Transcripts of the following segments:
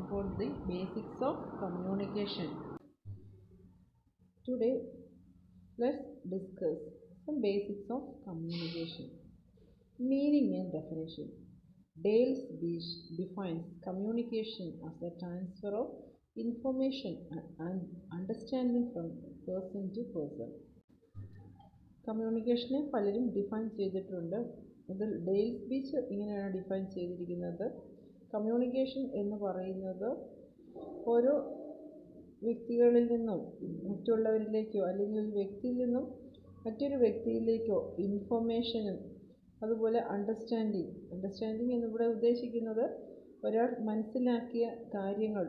about the basics of communication. Today, let's discuss some basics of communication. Meaning and definition. Dale Beach defines communication as the transfer of information and understanding from person to person. കമ്മ്യൂണിക്കേഷനെ പലരും define ചെയ്തിട്ടുണ്ട്. അതിൽ Dale speech ഇങ്ങനെയാണ് define ചെയ്തിരിക്കുന്നത്. Communication എന്ന് പറയുന്നത് ഓരോ വ്യക്തികളിൽ നിന്നും മറ്റുള്ളവരിലേക്കോ അല്ലെങ്കിൽ ഒരു വ്യക്തിയിൽ നിന്നും മറ്റൊരു വ്യക്തിയിലേക്കോ ഇൻഫർമേഷനും അതുപോലെ അണ്ടർസ്റ്റാൻഡിങ് എന്നിവിടെ ഉദ്ദേശിക്കുന്നത് ഒരാൾ മനസ്സിലാക്കിയ കാര്യങ്ങൾ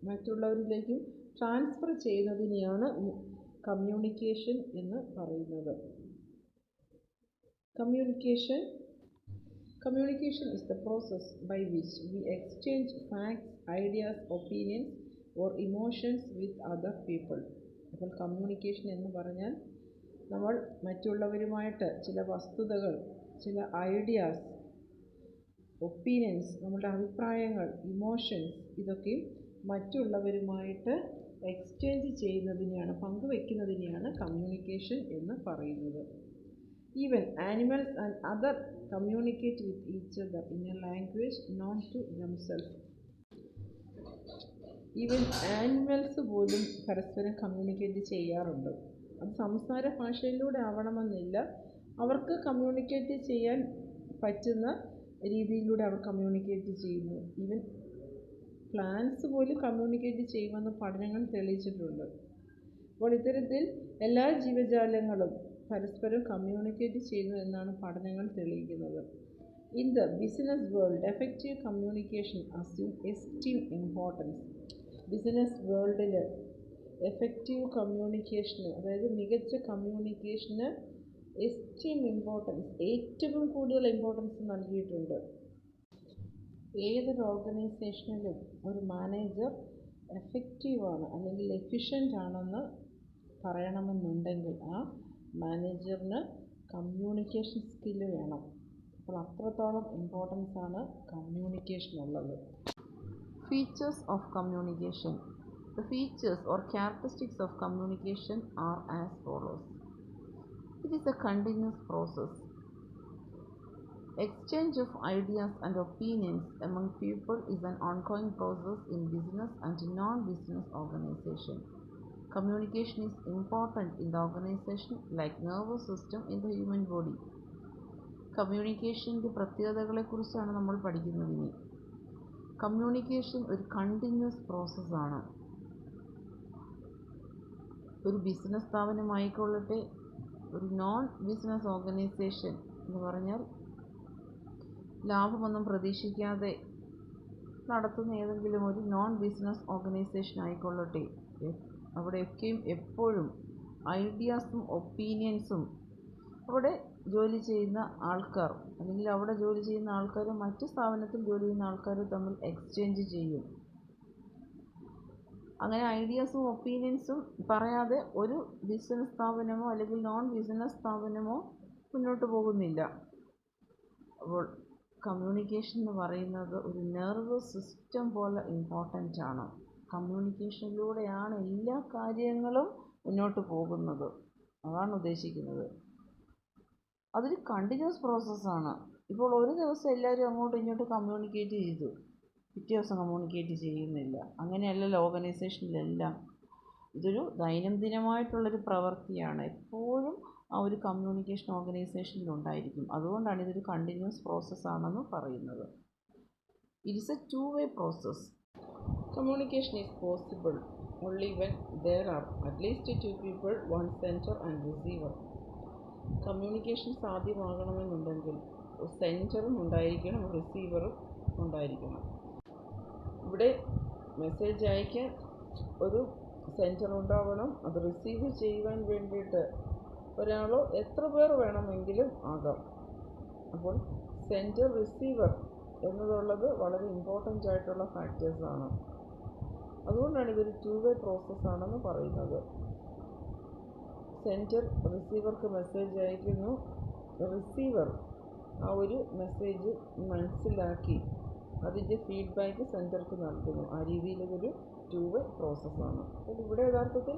മറ്റുള്ളവരിലേക്കും ട്രാൻസ്ഫർ ചെയ്യുന്നതിനെയാണ് കമ്മ്യൂണിക്കേഷൻ എന്ന് പറയുന്നത്. Communication is the process by which we exchange facts, ideas, opinions or emotions with other people. അപ്പോൾ കമ്മ്യൂണിക്കേഷൻ എന്ന് പറഞ്ഞാൽ നമ്മൾ മറ്റുള്ളവരുമായിട്ട് ചില വസ്തുതകൾ, ചില ഐഡിയാസ്, ഒപ്പീനിയൻസ്, നമ്മുടെ അഭിപ്രായങ്ങൾ, ഇമോഷൻസ് ഇതൊക്കെ മറ്റുള്ളവരുമായിട്ട് എക്സ്ചേഞ്ച് ചെയ്യുന്നതിനെയാണ്, പങ്കുവയ്ക്കുന്നതിനെയാണ് കമ്മ്യൂണിക്കേഷൻ എന്ന് പറയുന്നത്. Even animals and other communicate with each other in a language known to themselves. Even animals പോലും പരസ്പരം കമ്മ്യൂണിക്കേറ്റ് ചെയ്യാറുണ്ട്. അത് സംസാര ഭാഷയിലൂടെ ആവണമെന്നില്ല, അവർക്ക് കമ്മ്യൂണിക്കേറ്റ് ചെയ്യാൻ പറ്റുന്ന രീതിയിലൂടെ അവർ കമ്മ്യൂണിക്കേറ്റ് ചെയ്യുന്നു. ഈവൻ പ്ലാന്റ്സ് പോലും കമ്മ്യൂണിക്കേറ്റ് ചെയ്യുമെന്ന് പഠനങ്ങൾ തെളിയിച്ചിട്ടുണ്ട്. അപ്പോൾ ഇത്തരത്തിൽ എല്ലാ ജീവജാലങ്ങളും പരസ്പരം കമ്മ്യൂണിക്കേറ്റ് ചെയ്യുന്നു എന്നാണ് പഠനങ്ങൾ തെളിയിക്കുന്നത്. In the business world effective communication assume extreme importance. Business വേൾഡിൽ എഫക്റ്റീവ് കമ്മ്യൂണിക്കേഷന്, അതായത് മികച്ച കമ്മ്യൂണിക്കേഷന് എക്സ്ട്രീം ഇമ്പോർട്ടൻസ്, ഏറ്റവും കൂടുതൽ ഇമ്പോർട്ടൻസ് നൽകിയിട്ടുണ്ട്. ഏതൊരു ഓർഗനൈസേഷനിലും ഒരു മാനേജർ എഫക്റ്റീവാണ് അല്ലെങ്കിൽ എഫിഷ്യൻ്റ് ആണെന്ന് പറയണമെന്നുണ്ടെങ്കിൽ ആ മാനേജറിന് കമ്മ്യൂണിക്കേഷൻ സ്കില്ല് വേണം. അപ്പോൾ അത്രത്തോളം ഇമ്പോർട്ടൻസ് ആണ് കമ്മ്യൂണിക്കേഷനുള്ളത്. Features of communication. The features or characteristics of communication are as follows. It is a continuous process. Exchange of ideas and opinions among people is an ongoing process in business and non-business organization. Communication is important in the organization like nervous system in the human body. കമ്മ്യൂണിക്കേഷൻ്റെ പ്രത്യേകതകളെക്കുറിച്ചാണ് നമ്മൾ പഠിക്കുന്നത് ഇനി. Communication ഒരു continuous പ്രോസസ്സാണ്. ഒരു business സ്ഥാപനമായിക്കൊള്ളട്ടെ, ഒരു non business organisation എന്ന് പറഞ്ഞാൽ ലാഭമൊന്നും പ്രതീക്ഷിക്കാതെ നടത്തുന്ന ഏതെങ്കിലും ഒരു നോൺ ബിസിനസ് ഓർഗനൈസേഷൻ ആയിക്കൊള്ളട്ടെ, അവിടെയൊക്കെയും എപ്പോഴും ഐഡിയാസും ഒപ്പീനിയൻസും അവിടെ ജോലി ചെയ്യുന്ന ആൾക്കാർ അല്ലെങ്കിൽ അവിടെ ജോലി ചെയ്യുന്ന ആൾക്കാരും മറ്റ് സ്ഥാപനത്തിൽ ജോലി ചെയ്യുന്ന ആൾക്കാരും തമ്മിൽ എക്സ്ചേഞ്ച് ചെയ്യും. അങ്ങനെ ഐഡിയാസും ഒപ്പീനിയൻസും പറയാതെ ഒരു ബിസിനസ് സ്ഥാപനമോ അല്ലെങ്കിൽ നോൺ ബിസിനസ് സ്ഥാപനമോ മുന്നോട്ട് പോകുന്നില്ല. അപ്പോൾ കമ്മ്യൂണിക്കേഷൻ എന്ന് പറയുന്നത് ഒരു നെർവസ് സിസ്റ്റം പോലെ ഇമ്പോർട്ടൻ്റ് ആണ്. കമ്മ്യൂണിക്കേഷനിലൂടെയാണ് എല്ലാ കാര്യങ്ങളും മുന്നോട്ട് പോകുന്നത്, അതാണ് ഉദ്ദേശിക്കുന്നത്. അതൊരു കണ്ടിന്യൂസ് പ്രോസസ്സാണ്. ഇപ്പോൾ ഒരു ദിവസം എല്ലാവരും അങ്ങോട്ടും ഇങ്ങോട്ടും കമ്മ്യൂണിക്കേറ്റ് ചെയ്തു, പിറ്റേ ദിവസം കമ്മ്യൂണിക്കേറ്റ് ചെയ്യുന്നില്ല. അങ്ങനെയല്ലല്ലോ ഓർഗനൈസേഷനിലെല്ലാം. ഇതൊരു ദൈനംദിനമായിട്ടുള്ളൊരു പ്രവൃത്തിയാണ്. എപ്പോഴും ആ ഒരു കമ്മ്യൂണിക്കേഷൻ ഓർഗനൈസേഷനിലുണ്ടായിരിക്കും. അതുകൊണ്ടാണ് ഇതൊരു കണ്ടിന്യൂസ് പ്രോസസ്സാണെന്ന് പറയുന്നത്. It is A two-way process. Communication is possible only when there are at least two people, one sender and receiver. Communication സാധ്യമാകണമെന്നുണ്ടെങ്കിൽ സെൻഡറും ഉണ്ടായിരിക്കണം, റിസീവറും ഉണ്ടായിരിക്കണം. ഇവിടെ മെസ്സേജ് അയക്കാൻ ഒരു സെൻഡർ ഉണ്ടാവണം, അത് റിസീവ് ചെയ്യുവാൻ വേണ്ടിയിട്ട് ഒരാളോ എത്ര പേർ വേണമെങ്കിലും ആകാം. അപ്പോൾ സെൻഡർ റിസീവർ എന്നതുള്ളത് വളരെ ഇമ്പോർട്ടൻ്റ് ആയിട്ടുള്ള ഫാക്ടേഴ്സാണ്. അതുകൊണ്ടാണ് ഇതൊരു two-way പ്രോസസ്സാണെന്ന് പറയുന്നത്. സെൻഡർ റിസീവർക്ക് മെസ്സേജ് അയക്കുന്നു, റിസീവർ ആ ഒരു മെസ്സേജ് മനസ്സിലാക്കി അതിൻ്റെ ഫീഡ്ബാക്ക് സെൻറ്റർക്ക് നൽകുന്നു. ആ രീതിയിലൊരു ടു വേ പ്രോസസ്സാണ്. അപ്പോൾ ഇവിടെ യഥാർത്ഥത്തിൽ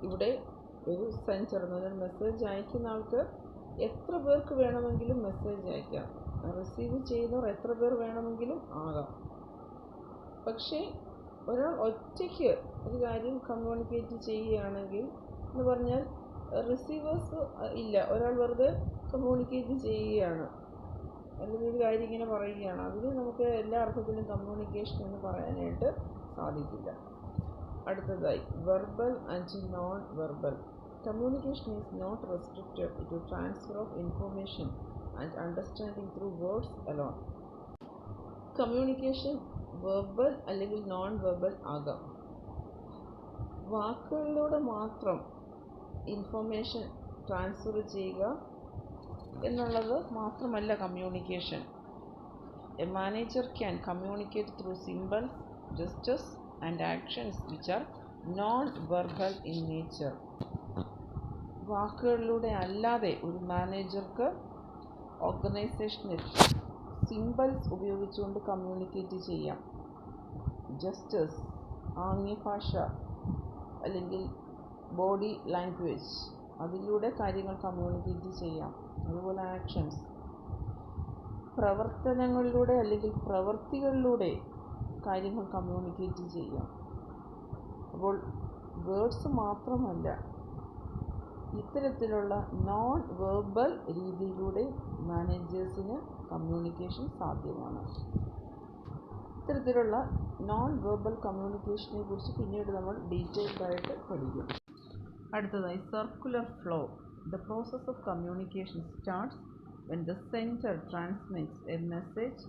ഇവിടെ ഒരു സെൻറ്റർ എന്ന് പറഞ്ഞാൽ മെസ്സേജ് അയക്കുന്ന ആൾക്ക് എത്ര പേർക്ക് വേണമെങ്കിലും മെസ്സേജ് അയക്കാം. റിസീവ് ചെയ്യുന്നവർ എത്ര പേർ വേണമെങ്കിലും ആകാം. പക്ഷേ ഒരാൾ ഒറ്റയ്ക്ക് ഒരു കാര്യം കമ്മ്യൂണിക്കേറ്റ് ചെയ്യുകയാണെങ്കിൽ എന്ന് പറഞ്ഞാൽ റിസീവേഴ്സ് ഇല്ല, ഒരാൾ വെറുതെ കമ്മ്യൂണിക്കേറ്റ് ചെയ്യുകയാണ്, അല്ലെങ്കിൽ ഒരു കാര്യം ഇങ്ങനെ പറയുകയാണ്, അതിന് നമുക്ക് എല്ലാ അർത്ഥത്തിലും കമ്മ്യൂണിക്കേഷൻ എന്ന് പറയാനായിട്ട് സാധിക്കില്ല. അടുത്തതായി verbal and non verbal. Communication is not restricted to transfer of information and understanding through words alone. Communication verbal അല്ലെങ്കിൽ നോൺ വെർബൽ ആകാം. വാക്കുകളിലൂടെ മാത്രം ഇൻഫർമേഷൻ ട്രാൻസ്ഫർ ചെയ്യുക എന്നുള്ളത് മാത്രമല്ല communication. A manager can communicate through symbols, gestures and actions which are non verbal in nature. വാക്കുകളിലൂടെ അല്ലാതെ ഒരു മാനേജർക്ക് ഓർഗനൈസേഷനിൽ സിംബൽസ് ഉപയോഗിച്ചുകൊണ്ട് കമ്മ്യൂണിക്കേറ്റ് ചെയ്യാം. ജസ്റ്റേഴ്സ്, ആംഗ്യഭാഷ അല്ലെങ്കിൽ ബോഡി ലാംഗ്വേജ്, അതിലൂടെ കാര്യങ്ങൾ കമ്മ്യൂണിക്കേറ്റ് ചെയ്യാം. അതുപോലെ ആക്ഷൻസ്, പ്രവർത്തനങ്ങളിലൂടെ അല്ലെങ്കിൽ പ്രവൃത്തികളിലൂടെ കാര്യങ്ങൾ കമ്മ്യൂണിക്കേറ്റ് ചെയ്യാം. അപ്പോൾ വേർഡ്സ് മാത്രമല്ല, ഇത്തരത്തിലുള്ള നോൺ വെർബൽ രീതിയിലൂടെ മാനേജേഴ്സിന് കമ്മ്യൂണിക്കേഷൻ സാധ്യമാണ്. ഇത്തരത്തിലുള്ള നോൺ വെർബൽ കമ്മ്യൂണിക്കേഷനെ കുറിച്ച് പിന്നീട് നമ്മൾ ഡീറ്റെയിൽഡായിട്ട് പഠിക്കും. അടുത്തതായി circular flow. The process of communication starts when the sender transmits a message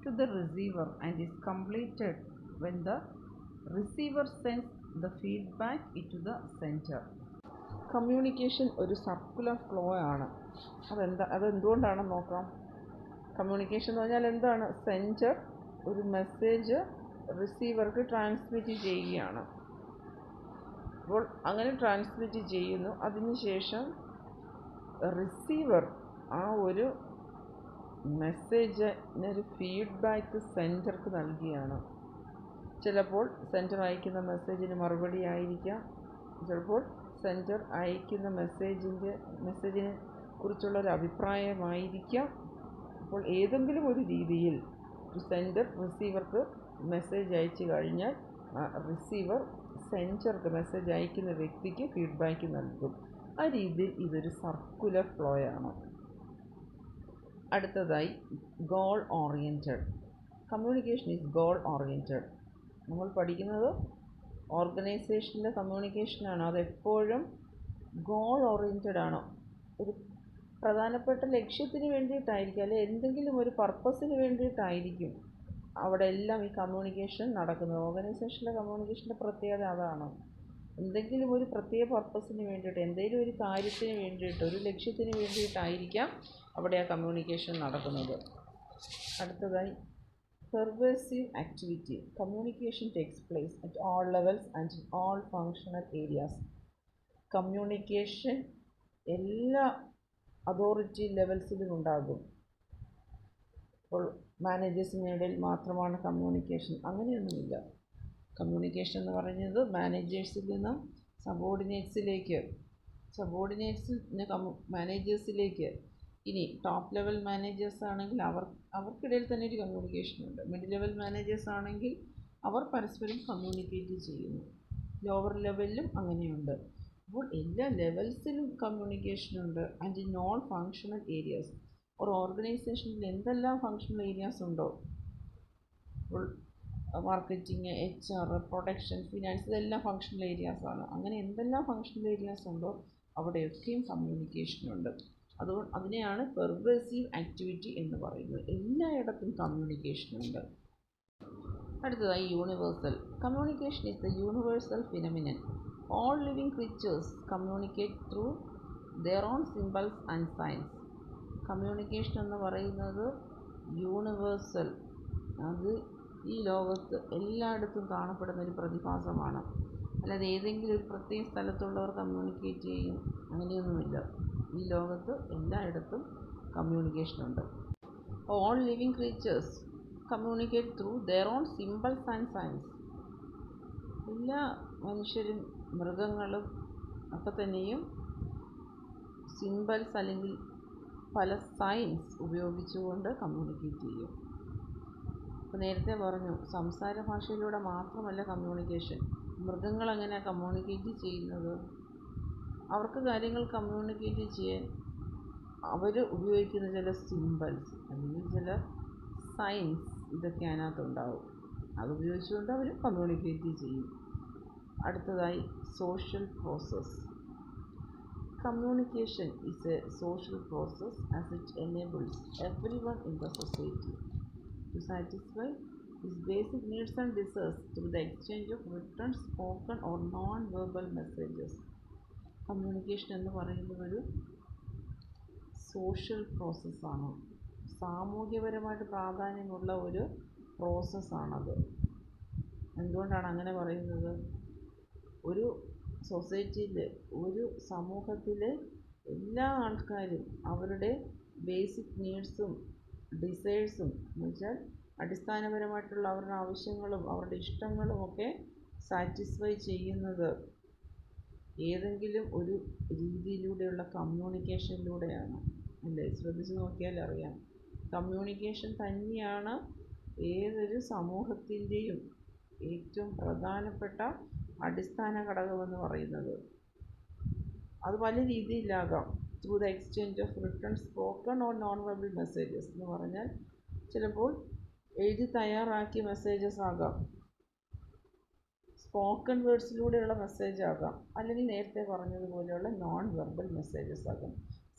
to the receiver and is completed when the receiver sends the feedback into the sender. Communication ഒരു circular flow ആണ്. അതെന്തുകൊണ്ടാണെന്ന് നോക്കാം. Communication എന്ന് പറഞ്ഞാൽ എന്താണ്? Sender ഒരു message റിസീവർക്ക് transmit ചെയ്യുകയാണ്. അപ്പോൾ അങ്ങനെ ട്രാൻസ്മിറ്റ് ചെയ്യുന്നു. അതിനുശേഷം റിസീവർ ആ ഒരു മെസ്സേജിനൊരു ഫീഡ്ബാക്ക് സെൻഡർക്ക് നൽകുകയാണ്. ചിലപ്പോൾ സെൻഡർ അയക്കുന്ന മെസ്സേജിന് മറുപടി ആയിരിക്കാം, ചിലപ്പോൾ സെൻഡർ അയക്കുന്ന മെസ്സേജിനെ കുറിച്ചുള്ളൊരു അഭിപ്രായമായിരിക്കാം. അപ്പോൾ ഏതെങ്കിലും ഒരു രീതിയിൽ സെൻഡർ റിസീവർക്ക് മെസ്സേജ് അയച്ചു കഴിഞ്ഞാൽ റിസീവർ സെൻഡർക്ക് മെസ്സേജ് അയക്കുന്ന വ്യക്തിക്ക് ഫീഡ്ബാക്ക് നൽകും. ആ രീതിയിൽ ഇതൊരു സർക്കുലർ ഫ്ലോ ആണ്. അടുത്തതായി goal oriented. Communication is goal oriented. നമ്മൾ പഠിക്കുന്നത് ഓർഗനൈസേഷനിലെ കമ്മ്യൂണിക്കേഷനാണ്. അതെപ്പോഴും ഗോൾ ഓറിയൻറ്റഡ് ആണ്. ഒരു പ്രധാനപ്പെട്ട ലക്ഷ്യത്തിന് വേണ്ടിയിട്ടായിരിക്കും, അല്ലെങ്കിൽ എന്തെങ്കിലും ഒരു പർപ്പസിന് വേണ്ടിയിട്ടായിരിക്കും അവിടെ എല്ലാം ഈ കമ്മ്യൂണിക്കേഷൻ നടക്കുന്നത്. ഓർഗനൈസേഷനിലെ കമ്മ്യൂണിക്കേഷൻ്റെ പ്രത്യേകത അതാണ്. എന്തെങ്കിലും ഒരു പ്രത്യേക പർപ്പസിന് വേണ്ടിയിട്ട്, എന്തെങ്കിലും ഒരു കാര്യത്തിന് വേണ്ടിയിട്ട്, ഒരു ലക്ഷ്യത്തിന് വേണ്ടിയിട്ടായിരിക്കാം അവിടെ ആ കമ്മ്യൂണിക്കേഷൻ നടക്കുന്നത്. അടുത്തതായി pervasive activity. Communication takes place at all levels and in all functional areas. Communication എല്ലാ അതോറിറ്റി ലെവൽസിലും ഉണ്ടാകും. അപ്പോൾ മാനേജേഴ്സിനിടയിൽ മാത്രമാണ് കമ്മ്യൂണിക്കേഷൻ, അങ്ങനെയൊന്നുമില്ല. കമ്മ്യൂണിക്കേഷൻ എന്ന് പറയുന്നത് മാനേജേഴ്സിൽ നിന്നും സബോർഡിനേറ്റ്സിലേക്ക്, മാനേജേഴ്സിലേക്ക്, ഇനി ടോപ്പ് ലെവൽ മാനേജേഴ്സ് ആണെങ്കിൽ അവർക്കിടയിൽ തന്നെ ഒരു കമ്മ്യൂണിക്കേഷനുണ്ട്. മിഡിൽ ലെവൽ മാനേജേഴ്സ് ആണെങ്കിൽ അവർ പരസ്പരം കമ്മ്യൂണിക്കേറ്റ് ചെയ്യുന്നു. ലോവർ ലെവലിലും അങ്ങനെയുണ്ട്. അപ്പോൾ എല്ലാ ലെവൽസിലും കമ്മ്യൂണിക്കേഷനുണ്ട്. And in all functional areas. ഒരു ഓർഗനൈസേഷനിൽ എന്തെല്ലാം ഫങ്ഷണൽ ഏരിയാസ് ഉണ്ടോ, അപ്പോൾ മാർക്കറ്റിംഗ്, HR, പ്രൊഡക്ഷൻ, ഫിനാൻസ്, ഇതെല്ലാം ഫങ്ഷണൽ ഏരിയാസാണ്. അങ്ങനെ എന്തെല്ലാം ഫങ്ഷണൽ ഏരിയാസ് ഉണ്ടോ അവിടെയൊക്കെയും കമ്മ്യൂണിക്കേഷനുണ്ട്. അതുകൊണ്ട് അതിനെയാണ് പെർവേസീവ് ആക്ടിവിറ്റി എന്ന് പറയുന്നത്. എല്ലായിടത്തും കമ്മ്യൂണിക്കേഷനുണ്ട്. അടുത്തതായി universal. Communication is the universal phenomenon. All living creatures communicate through their own symbols and signs. Communication എന്ന് പറയുന്നത് യൂണിവേഴ്സൽ, അത് ഈ ലോകത്ത് എല്ലായിടത്തും കാണപ്പെടുന്ന ഒരു പ്രതിഭാസമാണ്. അല്ലാതെ ഏതെങ്കിലും ഒരു പ്രത്യേക സ്ഥലത്തുള്ളവർ കമ്മ്യൂണിക്കേറ്റ് ചെയ്യും അങ്ങനെയൊന്നുമില്ല. ഈ ലോകത്ത് എല്ലായിടത്തും കമ്മ്യൂണിക്കേഷനുണ്ട്. All living creatures communicate through their own symbols and signs. എല്ലാ മനുഷ്യരും മൃഗങ്ങളും ഒക്കെ തന്നെയും സിമ്പിൾസ് അല്ലെങ്കിൽ പല സയൻസ് ഉപയോഗിച്ചുകൊണ്ട് കമ്മ്യൂണിക്കേറ്റ് ചെയ്യും. ഇപ്പോൾ നേരത്തെ പറഞ്ഞു, സംസാര ഭാഷയിലൂടെ മാത്രമല്ല കമ്മ്യൂണിക്കേഷൻ. മൃഗങ്ങൾ എങ്ങനെയാണ് കമ്മ്യൂണിക്കേറ്റ് ചെയ്യുന്നത്? അവർക്ക് കാര്യങ്ങൾ കമ്മ്യൂണിക്കേറ്റ് ചെയ്യാൻ അവർ ഉപയോഗിക്കുന്ന ചില സിമ്പിൾസ് അല്ലെങ്കിൽ ചില സയൻസ് ഇതൊക്കെ അതിനകത്തുണ്ടാവും. അതുപയോഗിച്ചുകൊണ്ട് അവർ കമ്മ്യൂണിക്കേറ്റ് ചെയ്യും. അടുത്തതായി social process. Communication is a social process as it enables everyone in the society to satisfy his basic needs and desires through the exchange of written, spoken or non-verbal messages. Communication എന്ന് പറയുന്നത് ഒരു social പ്രോസസ്സാണ്. സാമൂഹ്യപരമായിട്ട് പ്രാധാന്യമുള്ള ഒരു പ്രോസസ്സാണത്. എന്തുകൊണ്ടാണ് അങ്ങനെ പറയുന്നത്? ഒരു സൊസൈറ്റിയിൽ, ഒരു സമൂഹത്തിലെ എല്ലാ ആൾക്കാരും അവരുടെ ബേസിക് നീഡ്സും ഡിസൈഴ്സും എന്ന് വെച്ചാൽ അടിസ്ഥാനപരമായിട്ടുള്ള അവരുടെ ആവശ്യങ്ങളും അവരുടെ ഇഷ്ടങ്ങളും ഒക്കെ സാറ്റിസ്ഫൈ ചെയ്യുന്നത് ഏതെങ്കിലും ഒരു രീതിയിലൂടെയുള്ള കമ്മ്യൂണിക്കേഷനിലൂടെയാണ്. അല്ലേ? ശ്രദ്ധിച്ച് നോക്കിയാൽ അറിയാം. കമ്മ്യൂണിക്കേഷൻ തന്നെയാണ് ഏതൊരു സമൂഹത്തിൻ്റെയും ഏറ്റവും പ്രധാനപ്പെട്ട അടിസ്ഥാന ഘടകമെന്ന് പറയുന്നത്. അത് പല രീതിയിലാകാം. Through the exchange of written, spoken or non verbal messages എന്ന് പറഞ്ഞാൽ ചിലപ്പോൾ എഴുതി തയ്യാറാക്കിയ മെസ്സേജസ് ആകാം, സ്പോക്കൺ വേർഡ്സിലൂടെയുള്ള മെസ്സേജ് ആകാം, അല്ലെങ്കിൽ നേരത്തെ പറഞ്ഞതുപോലെയുള്ള നോൺ വെർബൽ മെസ്സേജസ് ആകാം.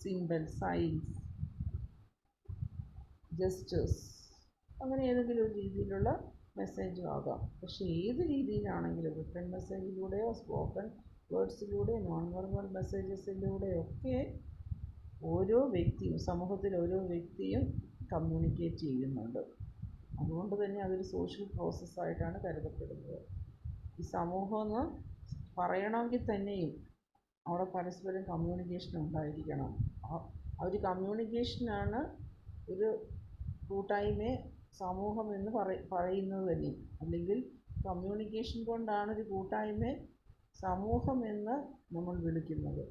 സിംബൽ, സൈൻസ്, ജസ്റ്റേഴ്സ്, അങ്ങനെ ഏതെങ്കിലും ഒരു രീതിയിലുള്ള മെസ്സേജും ആകാം. പക്ഷേ ഏത് രീതിയിലാണെങ്കിലും റിട്ടൺ മെസ്സേജിലൂടെയോ സ്പോക്കൺ വേർഡ്സിലൂടെയോ നോൺ വെർബൽ മെസ്സേജസിലൂടെയൊക്കെ ഓരോ വ്യക്തിയും, സമൂഹത്തിൽ ഓരോ വ്യക്തിയും കമ്മ്യൂണിക്കേറ്റ് ചെയ്യുന്നുണ്ട്. അതുകൊണ്ട് തന്നെ അതൊരു സോഷ്യൽ പ്രോസസ്സായിട്ടാണ് കരുതപ്പെടുന്നത്. ഈ സമൂഹം എന്ന് പറയണമെങ്കിൽ തന്നെയും അവിടെ പരസ്പരം കമ്മ്യൂണിക്കേഷൻ ഉണ്ടായിരിക്കണം. ആ ഒരു കമ്മ്യൂണിക്കേഷനാണ് ഒരു കൂട്ടായ്മയെ സമൂഹം എന്ന് പറയുന്നത് തന്നെ. അല്ലെങ്കിൽ കമ്മ്യൂണിക്കേഷൻ കൊണ്ടാണ് ഒരു കൂട്ടായ്മയെ സമൂഹം എന്ന് നമ്മൾ വിളിക്കുന്നത്.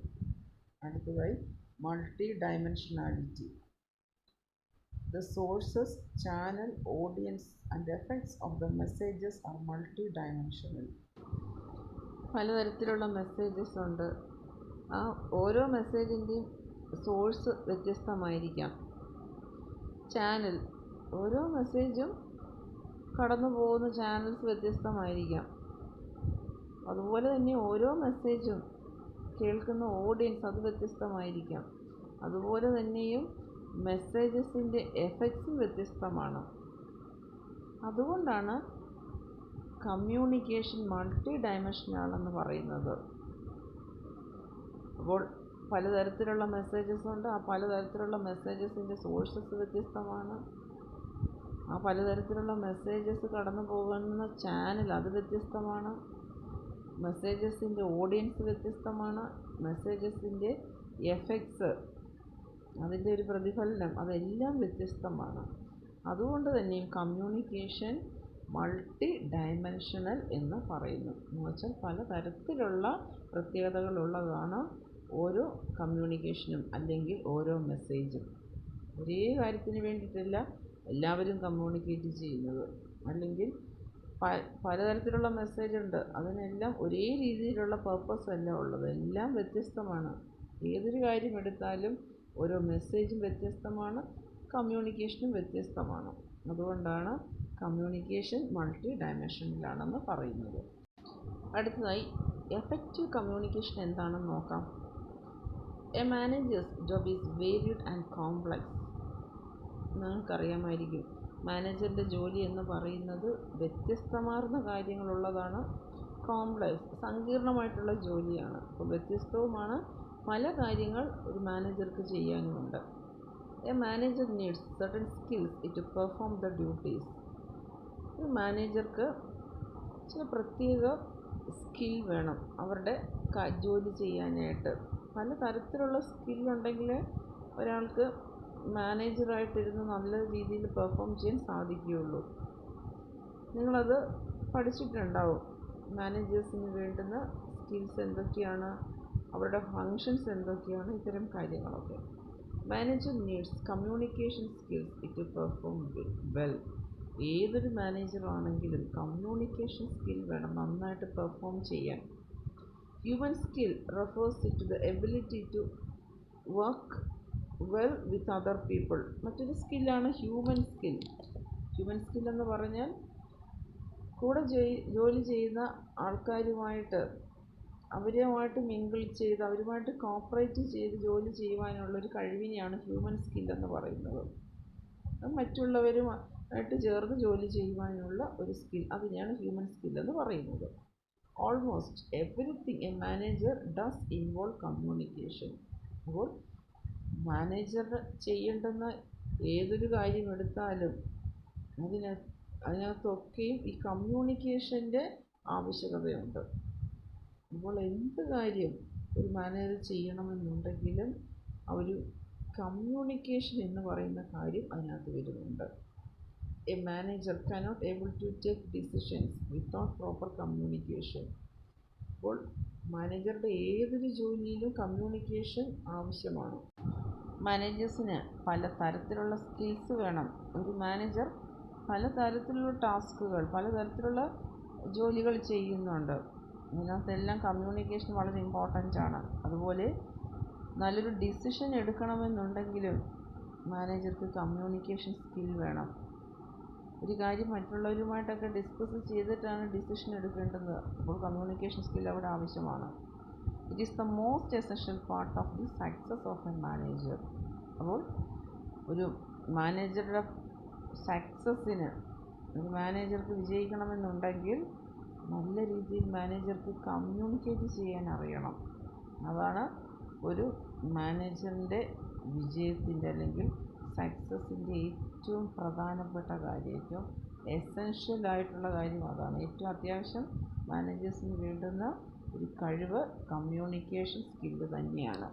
അടുത്തതായി multi dimensionality. The sources, channel, audience and effects of the messages are multi-dimensional. പലതരത്തിലുള്ള മെസ്സേജസ് ഉണ്ട്. ആ ഓരോ മെസ്സേജിൻ്റെയും സോഴ്സ് വ്യത്യസ്തമായിരിക്കാം. ചാനൽ, ഓരോ മെസ്സേജും കടന്നു പോകുന്ന ചാനൽസ് വ്യത്യസ്തമായിരിക്കാം. അതുപോലെ തന്നെ ഓരോ മെസ്സേജും കേൾക്കുന്ന ഓഡിയൻസ് അത് വ്യത്യസ്തമായിരിക്കാം. അതുപോലെ തന്നെയും മെസ്സേജസിൻ്റെ എഫക്ട്സും വ്യത്യസ്തമാണ്. അതുകൊണ്ടാണ് കമ്മ്യൂണിക്കേഷൻ മൾട്ടി ഡയമെൻഷനാണെന്ന് പറയുന്നത്. അപ്പോൾ പലതരത്തിലുള്ള മെസ്സേജസ് ഉണ്ട്. ആ പലതരത്തിലുള്ള മെസ്സേജസിൻ്റെ സോഴ്സസ് വ്യത്യസ്തമാണ്. ആ പലതരത്തിലുള്ള മെസ്സേജസ് കടന്നു പോകുന്ന ചാനൽ അത് വ്യത്യസ്തമാണ്. മെസ്സേജസിൻ്റെ ഓഡിയൻസ് വ്യത്യസ്തമാണ്. മെസ്സേജസിൻ്റെ എഫക്ട്സ്, അതിൻ്റെ ഒരു പ്രതിഫലനം, അതെല്ലാം വ്യത്യസ്തമാണ്. അതുകൊണ്ട് തന്നെ കമ്മ്യൂണിക്കേഷൻ മൾട്ടി ഡയമെൻഷണൽ എന്ന് പറയുന്നു. എന്ന് വെച്ചാൽ പലതരത്തിലുള്ള പ്രത്യേകതകളുള്ളതാണ് ഓരോ കമ്മ്യൂണിക്കേഷനും അല്ലെങ്കിൽ ഓരോ മെസ്സേജും. ഒരേ കാര്യത്തിന് വേണ്ടിയിട്ടല്ല എല്ലാവരും കമ്മ്യൂണിക്കേറ്റ് ചെയ്യുന്നത്. അല്ലെങ്കിൽ പലതരത്തിലുള്ള മെസ്സേജ് ഉണ്ട്, അതിനെല്ലാം ഒരേ രീതിയിലുള്ള പർപ്പസ് അല്ല ഉള്ളത്, എല്ലാം വ്യത്യസ്തമാണ്. ഏതൊരു കാര്യം എടുത്താലും ഓരോ മെസ്സേജും വ്യത്യസ്തമാണ്, കമ്മ്യൂണിക്കേഷനും വ്യത്യസ്തമാണ്. അതുകൊണ്ടാണ് കമ്മ്യൂണിക്കേഷൻ മൾട്ടി ഡയമെൻഷനിലാണെന്ന് പറയുന്നത്. അടുത്തതായി എഫക്റ്റീവ് കമ്മ്യൂണിക്കേഷൻ എന്താണെന്ന് നോക്കാം. A manager's job is varied and complex. നിങ്ങൾക്കറിയാമായിരിക്കും, മാനേജറിൻ്റെ ജോലി എന്ന് പറയുന്നത് വ്യത്യസ്തമാർന്ന കാര്യങ്ങളുള്ളതാണ്. കോംപ്ലക്സ്, സങ്കീർണമായിട്ടുള്ള ജോലിയാണ്. അപ്പോൾ വ്യത്യസ്തവുമാണ്. പല കാര്യങ്ങൾ ഒരു മാനേജർക്ക് ചെയ്യാനുമുണ്ട്. A manager needs certain skills to perform the duties. ഒരു മാനേജർക്ക് ചില പ്രത്യേക സ്കിൽ വേണം അവരുടെ ജോലി ചെയ്യാനായിട്ട്. പല തരത്തിലുള്ള സ്കില്ലുണ്ടെങ്കിൽ ഒരാൾക്ക് മാനേജറായിട്ടിരുന്ന് നല്ല രീതിയിൽ പെർഫോം ചെയ്യാൻ സാധിക്കുകയുള്ളൂ. നിങ്ങളത് പഠിച്ചിട്ടുണ്ടാവും. മാനേജേഴ്സിന് വേണ്ടുന്ന സ്കിൽസ് എന്തൊക്കെയാണ്, അവരുടെ ഫങ്ഷൻസ് എന്തൊക്കെയാണ്, ഇത്തരം കാര്യങ്ങളൊക്കെ. Manager needs communication skills to perform well. ഏതൊരു മാനേജറാണെങ്കിലും കമ്മ്യൂണിക്കേഷൻ സ്കിൽ വേണം നന്നായിട്ട് പെർഫോം ചെയ്യാൻ. Human skill refers to the ability to work well with other people. മറ്റൊരു സ്കില്ലാണ് ഹ്യൂമൻ സ്കിൽ. ഹ്യൂമൻ സ്കിൽ എന്ന് പറഞ്ഞാൽ കൂടെ ജോലി ചെയ്യുന്ന ആൾക്കാരുമായിട്ട് അവരുമായിട്ട് മിങ്കിൾ ചെയ്ത് അവരുമായിട്ട് കോപ്പറേറ്റ് ചെയ്ത് ജോലി ചെയ്യുവാനുള്ളൊരു കഴിവിനെയാണ് ഹ്യൂമൻ സ്കിൽ എന്ന് പറയുന്നത്. മറ്റുള്ളവരുമായിട്ട് ചേർന്ന് ജോലി ചെയ്യുവാനുള്ള ഒരു സ്കിൽ, അതിനെയാണ് ഹ്യൂമൻ സ്കിൽ എന്ന് പറയുന്നത്. Almost everything A manager does involve communication. അപ്പോൾ മാനേജർ ചെയ്യേണ്ടുന്ന ഏതൊരു കാര്യം എടുത്താലും അതിനകത്തൊക്കെയും ഈ കമ്മ്യൂണിക്കേഷൻ്റെ ആവശ്യകതയുണ്ട്. അപ്പോൾ എന്ത് കാര്യം ഒരു മാനേജർ ചെയ്യണമെന്നുണ്ടെങ്കിലും ഒരു കമ്മ്യൂണിക്കേഷൻ എന്ന് പറയുന്ന കാര്യം അതിനകത്ത് വരുന്നുണ്ട്. A manager cannot able to take decisions without proper communication. അപ്പോൾ മാനേജറുടെ ഏതൊരു ജോലിയിലും കമ്മ്യൂണിക്കേഷൻ ആവശ്യമാണ്. മാനേജേഴ്സിന് പല തരത്തിലുള്ള സ്കിൽസ് വേണം. ഒരു മാനേജർ പലതരത്തിലുള്ള ടാസ്കുകൾ, പലതരത്തിലുള്ള ജോലികൾ ചെയ്യുന്നുണ്ട്. ഇതിനകത്തെല്ലാം കമ്മ്യൂണിക്കേഷൻ വളരെ ഇമ്പോർട്ടൻ്റ് ആണ്. അതുപോലെ നല്ലൊരു ഡിസിഷൻ എടുക്കണമെന്നുണ്ടെങ്കിലും മാനേജർക്ക് കമ്മ്യൂണിക്കേഷൻ സ്കിൽ വേണം. ഒരു കാര്യം മറ്റുള്ളവരുമായിട്ടൊക്കെ ഡിസ്കസ് ചെയ്തിട്ടാണ് ഡിസിഷൻ എടുക്കേണ്ടത്. അപ്പോൾ കമ്മ്യൂണിക്കേഷൻ സ്കിൽ അവിടെ ആവശ്യമാണ്. It is the most essential part of the success of A manager. അപ്പോൾ ഒരു മാനേജറുടെ സക്സസ്സിന്, ഒരു മാനേജർക്ക് വിജയിക്കണമെന്നുണ്ടെങ്കിൽ നല്ല രീതിയിൽ മാനേജർക്ക് കമ്മ്യൂണിക്കേറ്റ് ചെയ്യാൻ അറിയണം. അതാണ് ഒരു മാനേജറിൻ്റെ വിജയത്തിൻ്റെ അല്ലെങ്കിൽ സക്സസ്സിൻ്റെ ഏറ്റവും പ്രധാനപ്പെട്ട കാര്യം, ഏറ്റവും എസെൻഷ്യൽ ആയിട്ടുള്ള കാര്യം അതാണ്. ഏറ്റവും അത്യാവശ്യം മാനേജേഴ്സിന് വേണ്ടുന്ന ഒരു കഴിവ് കമ്മ്യൂണിക്കേഷൻ സ്കില്ല് തന്നെയാണ്.